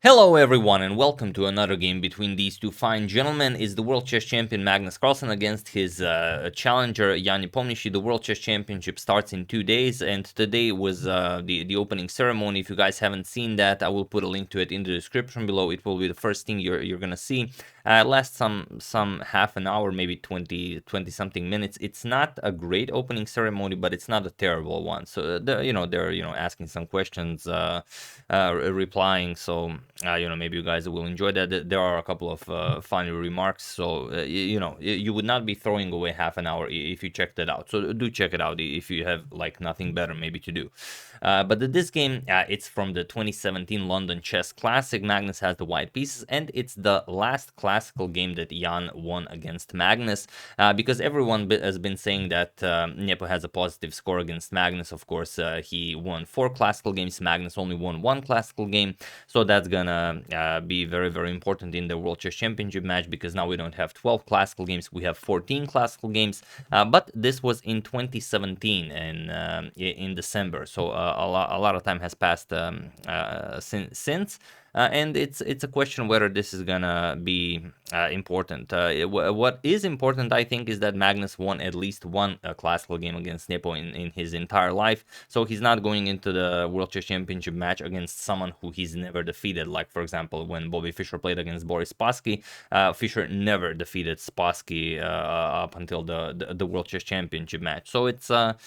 Hello everyone and welcome to another game between these two fine gentlemen. Is the World Chess Champion Magnus Carlsen against his challenger Jan Nepomniachtchi. The World Chess Championship starts in 2 days and today was the opening ceremony. If you guys haven't seen that, I will put a link to it in the description below. It will be the first thing you're gonna see. Lasts some half an hour, maybe 20 something minutes. It's not a great opening ceremony, but it's not a terrible one. So they're asking some questions, replying. So maybe you guys will enjoy that. There are a couple of funny remarks, so you would not be throwing away half an hour if you checked it out. So do check it out if you have like nothing better maybe to do. But this game, it's from the 2017 London Chess Classic. Magnus has the white pieces, and it's the last classical game that Jan won against Magnus, because everyone has been saying that Nepo has a positive score against Magnus. Of course, he won 4 classical games. Magnus only won 1 classical game, so that's gonna be very, very important in the World Chess Championship match, because now we don't have 12 classical games, we have 14 classical games. But this was in 2017 and in December, so a lot of time has passed since. And it's a question whether this is gonna be important. What is important, I think, is that Magnus won at least one classical game against Nepo in his entire life, so he's not going into the World Chess Championship match against someone who he's never defeated. Like, for example, when Bobby Fischer played against Boris Spassky, Fischer never defeated Spassky up until the World Chess Championship match. So it's one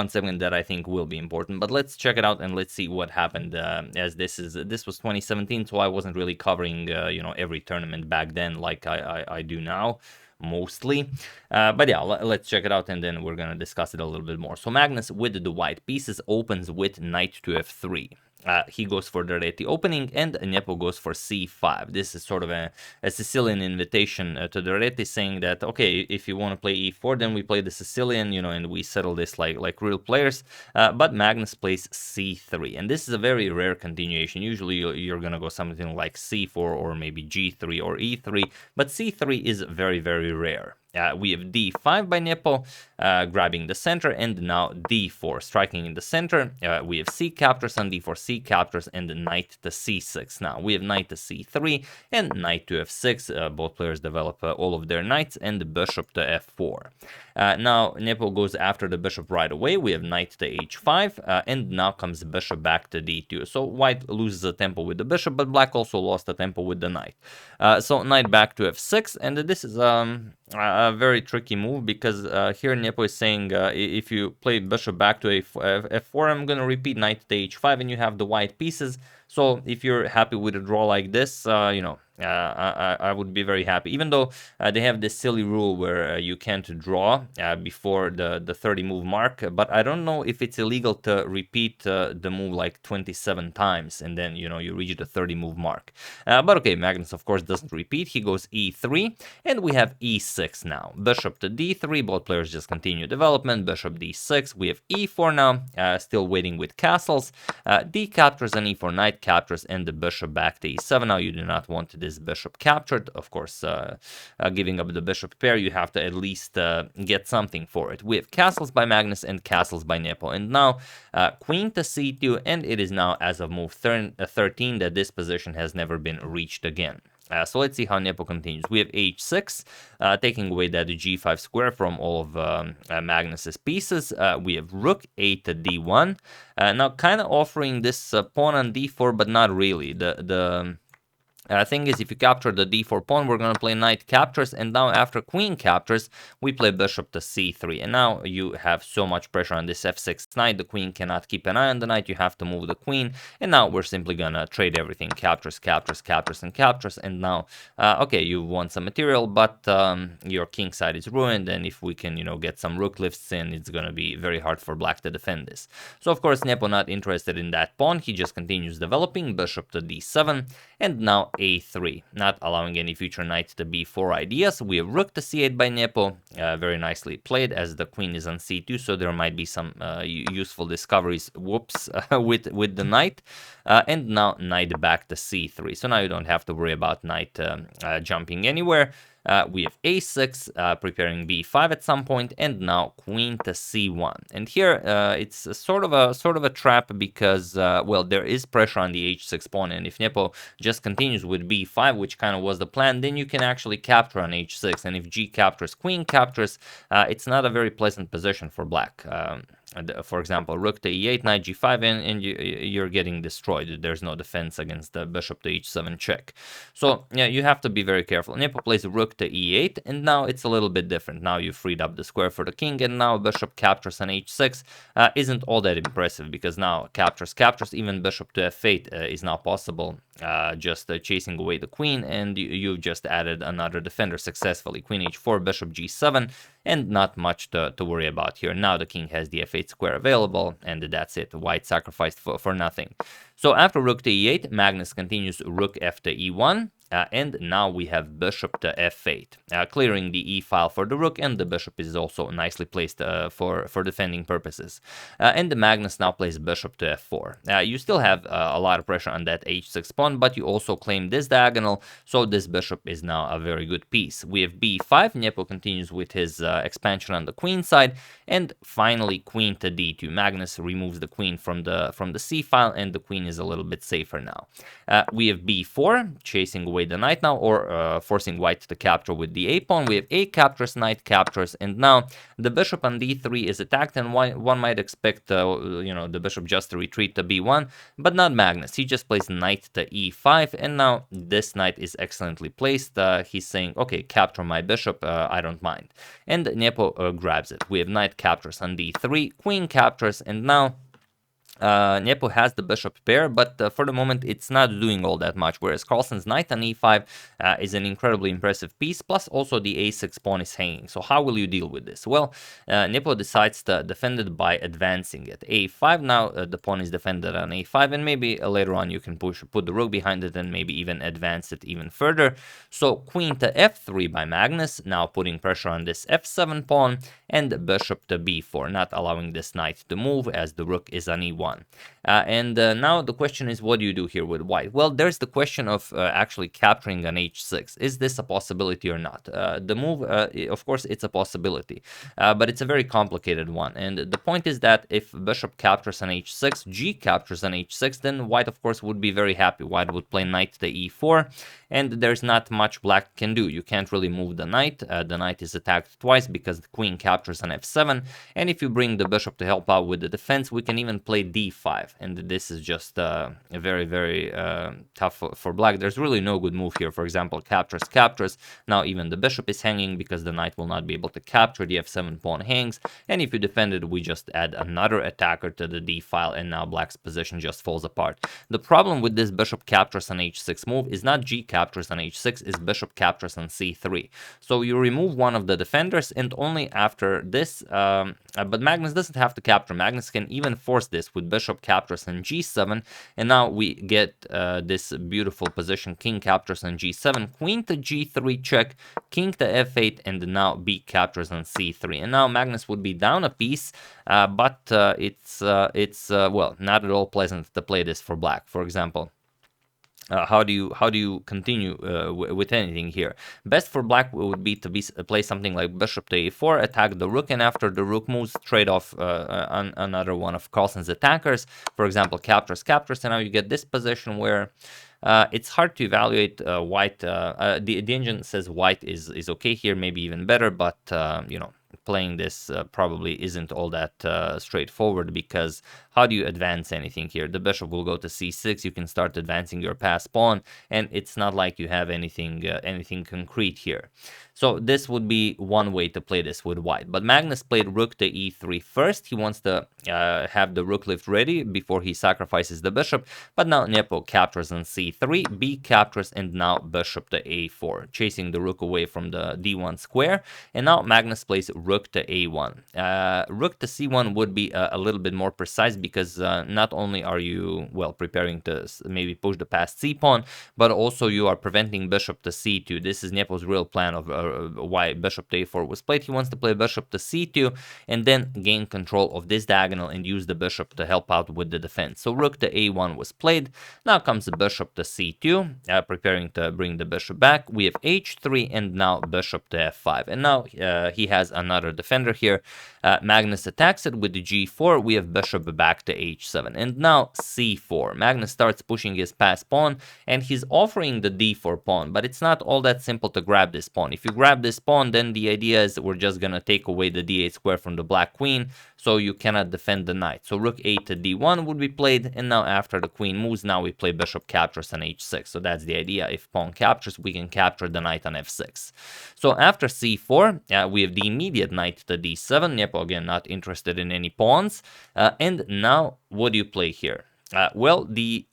segment that I think will be important. But let's check it out and let's see what happened, as this was 2017, so I wasn't really covering every tournament back then like I do now, mostly. But yeah, let's check it out and then we're gonna discuss it a little bit more. So Magnus, with the white pieces, opens with knight to f3. He goes for the Re8 opening, and Nepo goes for c5. This is sort of a Sicilian invitation to the Re8, saying that, okay, if you want to play e4, then we play the Sicilian, and we settle this like real players. But Magnus plays c3, and this is a very rare continuation. Usually you're gonna go something like c4 or maybe g3 or e3, but c3 is very, very rare. We have d5 by Nepo, grabbing the center, and now d4, striking in the center. We have c captures on d4, c captures, and knight to c6. Now we have knight to c3 and knight to f6. Both players develop all of their knights, and bishop to f4. Now Nepo goes after the bishop right away. We have knight to h5, and now comes bishop back to d2. So white loses a tempo with the bishop, but black also lost a tempo with the knight. So knight back to f6, and this is a very tricky move, because here Nepo is saying, if you play bishop back to f4, I'm gonna repeat knight to h5, and you have the white pieces. So if you're happy with a draw like this, I would be very happy, even though they have this silly rule where you can't draw before the 30 move mark. But I don't know if it's illegal to repeat the move like 27 times and then you reach the 30 move mark. But okay, Magnus of course doesn't repeat. He goes e3, and we have e6 now. Bishop to d3, both players just continue development. Bishop d6, we have e4 now, still waiting with castles. D captures and e4, knight captures, and the bishop back to e7. Now you do not want this bishop captured. Of course, giving up the bishop pair, you have to at least get something for it. We have castles by Magnus and castles by Nepo, and now queen to c2, and it is now, as of move 13, that this position has never been reached again. So let's see how Nepo continues. We have h6, taking away that g5 square from all of Magnus's pieces. We have rook a to d1. Now kind of offering this pawn on d4, but not really. The thing is, if you capture the d4 pawn, we're going to play knight captures, and now after queen captures, we play bishop to c3. And now you have so much pressure on this f6 knight, the queen cannot keep an eye on the knight, you have to move the queen, and now we're simply going to trade everything, captures, captures, captures, and captures, and now, okay, you won some material, but your king side is ruined, and if we can, get some rook lifts in, it's going to be very hard for black to defend this. So, of course, Nepo not interested in that pawn, he just continues developing, bishop to d7, and now a3, not allowing any future knight to b4 ideas. We have rook to c8 by Nepo, very nicely played, as the queen is on c2, so there might be some useful discoveries, whoops, with the knight. And now knight back to c3, so now you don't have to worry about knight jumping anywhere. We have a6, preparing b5 at some point, and now queen to c1. And here it's a sort of a trap because well, there is pressure on the h6 pawn, and if Nepo just continues with b5, which kind of was the plan, then you can actually capture on h6. And if g captures, queen captures, it's not a very pleasant position for black. For example, rook to e8, knight g5, and you're getting destroyed. There's no defense against the bishop to h7 check. So yeah, you have to be very careful. Nepo plays rook to e8, and now it's a little bit different. Now you freed up the square for the king, and now bishop captures on h6 isn't all that impressive, because now captures, even bishop to f8 is not possible. Just chasing away the queen, and you've just added another defender successfully. Queen h4, bishop g7, and not much to worry about here. Now the king has the f8 square available, and that's it. White sacrificed for nothing. So after rook to e8, Magnus continues rook f to e1, and now we have bishop to f8, clearing the e file for the rook, and the bishop is also nicely placed for defending purposes. And the Magnus now plays bishop to f4. You still have a lot of pressure on that h6 pawn, but you also claim this diagonal, so this bishop is now a very good piece. We have b5, Nepo continues with his expansion on the queen side, and finally queen to d2. Magnus removes the queen from the c file, and the queen is a little bit safer now. We have b4, chasing away the knight now, or forcing white to capture with the a pawn. We have a captures, knight captures, and now the bishop on d3 is attacked, and one might expect the bishop just to retreat to b1, but not Magnus. He just plays knight to e5, and now this knight is excellently placed. He's saying, okay, capture my bishop, I don't mind. And Nepo grabs it. We have knight captures on d3, queen captures, and now Nepo has the bishop pair, but for the moment it's not doing all that much, whereas Carlsen's knight on e5 is an incredibly impressive piece, plus also the a6 pawn is hanging. So how will you deal with this? Well, Nepo decides to defend it by advancing at a5. Now the pawn is defended on a5, and maybe later on you can put the rook behind it and maybe even advance it even further. So queen to f3 by Magnus, now putting pressure on this f7 pawn, and bishop to b4, not allowing this knight to move as the rook is on e1. Now the question is, what do you do here with white? Well, there's the question of actually capturing an h6. Is this a possibility or not? The move, of course, it's a possibility, but it's a very complicated one. And the point is that if bishop captures an h6, g captures an h6, then white, of course, would be very happy. White would play knight to e4, and there's not much black can do. You can't really move the knight. The knight is attacked twice because the queen captures an f7, and if you bring the bishop to help out with the defense, we can even play d5, and this is just very, very tough for black. There's really no good move here. For example, captures. Now even the bishop is hanging because the knight will not be able to capture. The f7 pawn hangs, and if you defend it, we just add another attacker to the d file, and now black's position just falls apart. The problem with this bishop captures on h6 move is not g captures on h6, is bishop captures on c3. So you remove one of the defenders, and only after this, but Magnus doesn't have to capture. Magnus can even force this with bishop captures on g7, and now we get this beautiful position. King captures on g7, queen to g3 check, king to f8, and now b captures on c3. And now Magnus would be down a piece, but it's well, not at all pleasant to play this for black. For example, how do you continue with anything here? Best for black would be to play something like bishop to a4, attack the rook, and after the rook moves, trade off another one of Carlsen's attackers. For example, captures, and now you get this position where it's hard to evaluate white. The engine says white is okay here, maybe even better, but playing this probably isn't all that straightforward, because how do you advance anything here? The bishop will go to c6, you can start advancing your pass pawn, and it's not like you have anything concrete here. So this would be one way to play this with white. But Magnus played rook to e3 first. He wants to have the rook lift ready before he sacrifices the bishop. But now Nepo captures on c3, b captures, and now bishop to a4, chasing the rook away from the d1 square. And now Magnus plays rook to a1. Rook to c1 would be a little bit more precise, because not only are you, well, preparing to maybe push the past c pawn, but also you are preventing bishop to c2. This is Nepo's real plan of why bishop to a4 was played. He wants to play bishop to c2 and then gain control of this diagonal diagonal and use the bishop to help out with the defense. So rook to a1 was played. Now comes the bishop to c2, preparing to bring the bishop back. We have h3 and now bishop to f5. And now he has another defender here. Magnus attacks it with the g4. We have bishop back to h7. And now c4. Magnus starts pushing his passed pawn, and he's offering the d4 pawn, but it's not all that simple to grab this pawn. If you grab this pawn, then the idea is that we're just gonna take away the d8 square from the black queen, so you cannot defend the knight. So rook 8 to d1 would be played, and now after the queen moves, now we play bishop captures on h6. So that's the idea. If pawn captures, we can capture the knight on f6. So after c4, we have the immediate knight to d7. Nepo, again, not interested in any pawns. And now, what do you play here? Well, the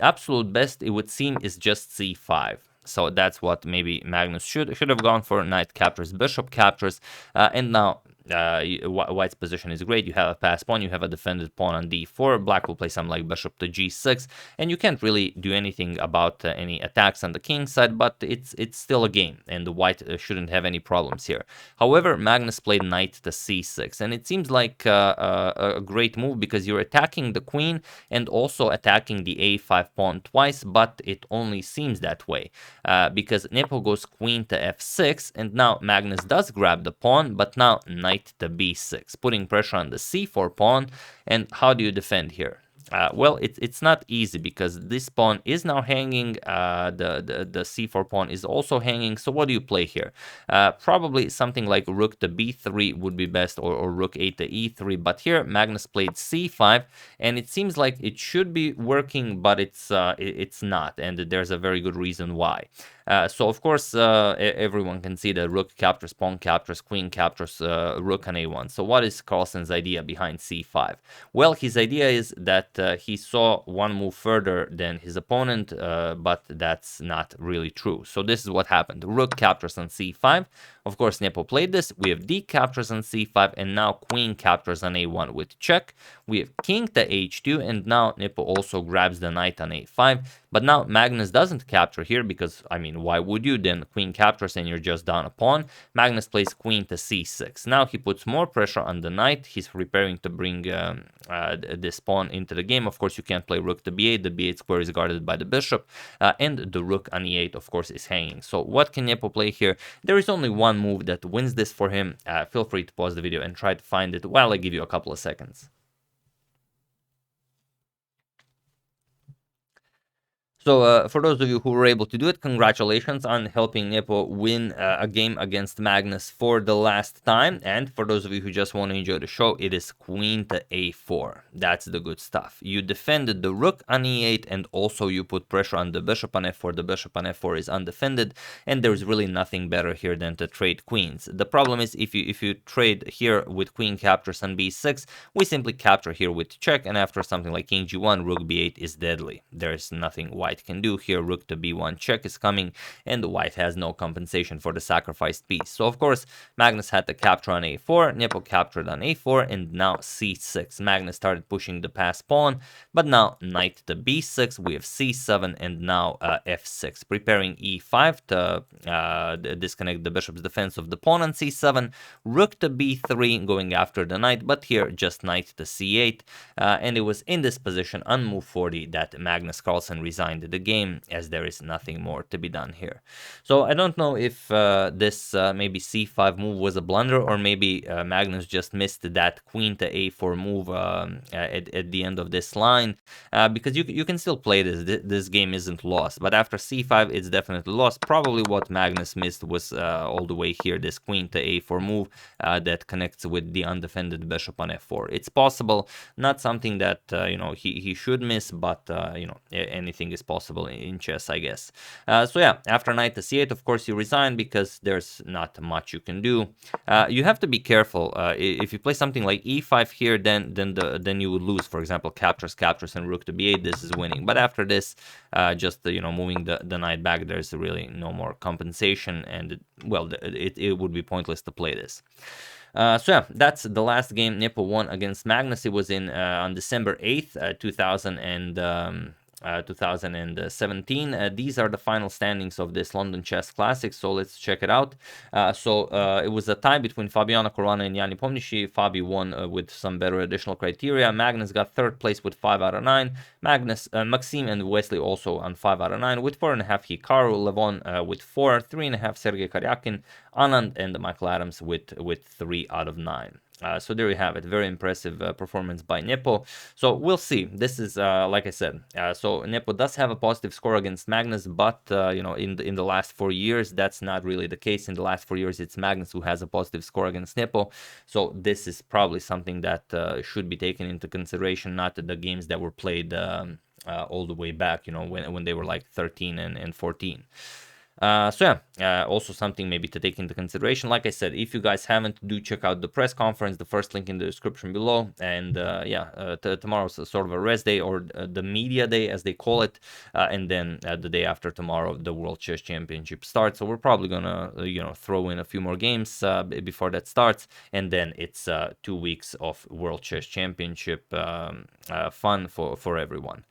absolute best, it would seem, is just c5. So that's what maybe Magnus should have gone for. Knight captures, bishop captures, and now White's position is great. You have a passed pawn, you have a defended pawn on d4. Black will play something like bishop to g6, and you can't really do anything about any attacks on the king side, but it's still a game, and the white shouldn't have any problems here. However, Magnus played knight to c6, and it seems like a great move because you're attacking the queen and also attacking the a5 pawn twice, but it only seems that way because Nepo goes queen to f6, and now Magnus does grab the pawn, but now knight to b6, putting pressure on the c4 pawn. And how do you defend here? Well, it's not easy because this pawn is now hanging. The c4 pawn is also hanging. So what do you play here? Probably something like rook to b3 would be best, or rook 8 to e3. But here Magnus played c5, and it seems like it should be working, but it's not, and there's a very good reason why. So of course everyone can see that rook captures, pawn captures, queen captures, rook on a1. So what is Carlsen's idea behind c5? Well, his idea is that he saw one move further than his opponent, but that's not really true. So this is what happened. Rook captures on c5. Of course, Nepo played this. We have d captures on c5, and now queen captures on a1 with check. We have king to h2, and now Nepo also grabs the knight on a5. But now Magnus doesn't capture here because, I mean, why would you? Then queen captures and you're just down a pawn. Magnus plays queen to c6. Now he puts more pressure on the knight. He's preparing to bring this pawn into the game. Of course, you can't play rook to b8. The b8 square is guarded by the bishop. And the rook on e8, of course, is hanging. So what can Nepo play here? There is only one move that wins this for him. Feel free to pause the video and try to find it while I give you a couple of seconds. So for those of you who were able to do it, congratulations on helping Nepo win a game against Magnus for the last time. And for those of you who just want to enjoy the show, it is queen to a4. That's the good stuff. You defended the rook on e8, and also you put pressure on the bishop on f4. The bishop on f4 is undefended, and there's really nothing better here than to trade queens. The problem is if you trade here with queen captures on b6, we simply capture here with check, and after something like king g1, rook b8 is deadly. There's nothing white can do here. Rook to b1 check is coming, and the white has no compensation for the sacrificed piece. So of course Magnus had to capture on a4, Nepo captured on a4, and now c6. Magnus started pushing the passed pawn, but now knight to b6, we have c7, and now f6, preparing e5 to disconnect the bishop's defense of the pawn on c7, rook to b3 going after the knight, but here just knight to c8, and it was in this position on move 40 that Magnus Carlsen resigned the game, as there is nothing more to be done here. So I don't know if this maybe c5 move was a blunder, or maybe Magnus just missed that queen to a4 move at the end of this line, because you can still play this. This game isn't lost, but after c5 it's definitely lost. Probably what Magnus missed was all the way here, this queen to a4 move that connects with the undefended bishop on f4. It's possible, not something that you know, he should miss, but you know, anything is possible in chess, I guess. So yeah, after knight to c8, of course you resign because there's not much you can do. You have to be careful. If you play something like e5 here, then you would lose. For example, captures, and rook to b8. This is winning. But after this, just you know, moving the knight back, there's really no more compensation, and it would be pointless to play this. So yeah, that's the last game Nepo won against Magnus. It was on December 8th, 2000 and 2017. These are the final standings of this London Chess Classic, so let's check it out. It was a tie between Fabiano Caruana and Jan Nepomniachtchi. Fabi won with some better additional criteria. Magnus got third place with 5 out of 9. Maxime and Wesley also on 5 out of 9. With 4.5 Hikaru, Levon with 4, 3.5 Sergei Karyakin, Anand and Michael Adams with 3 out of 9. So there you have it. Very impressive performance by Nepo. So we'll see. This is like I said. So Nepo does have a positive score against Magnus, but you know, in the last 4 years, that's not really the case. In the last 4 years, it's Magnus who has a positive score against Nepo. So this is probably something that should be taken into consideration, not the games that were played all the way back. You know, when they were like 13 and 14. Also something maybe to take into consideration. Like I said, if you guys haven't, do check out the press conference, the first link in the description below. And tomorrow's sort of a rest day, or the media day as they call it, and then the day after tomorrow the World Chess Championship starts. So we're probably gonna throw in a few more games before that starts, and then it's 2 weeks of World Chess Championship fun for everyone.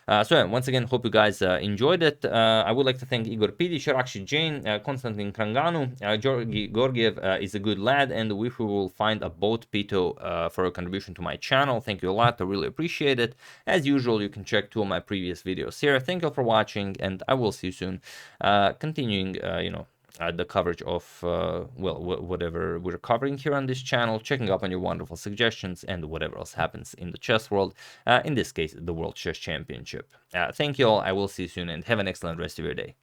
Once again, hope you guys enjoyed it. I would like to thank Igor Pidic, Rakshi Jain, Konstantin Kranganu, Georgi Gorgiev is a good lad, and wish we will find a boat Pito for a contribution to my channel. Thank you a lot, I really appreciate it. As usual, you can check 2 of my previous videos here. Thank you for watching, and I will see you soon. Continuing, the coverage of whatever we're covering here on this channel, checking up on your wonderful suggestions and whatever else happens in the chess world, in this case the World Chess Championship. Thank you all, I will see you soon, and have an excellent rest of your day.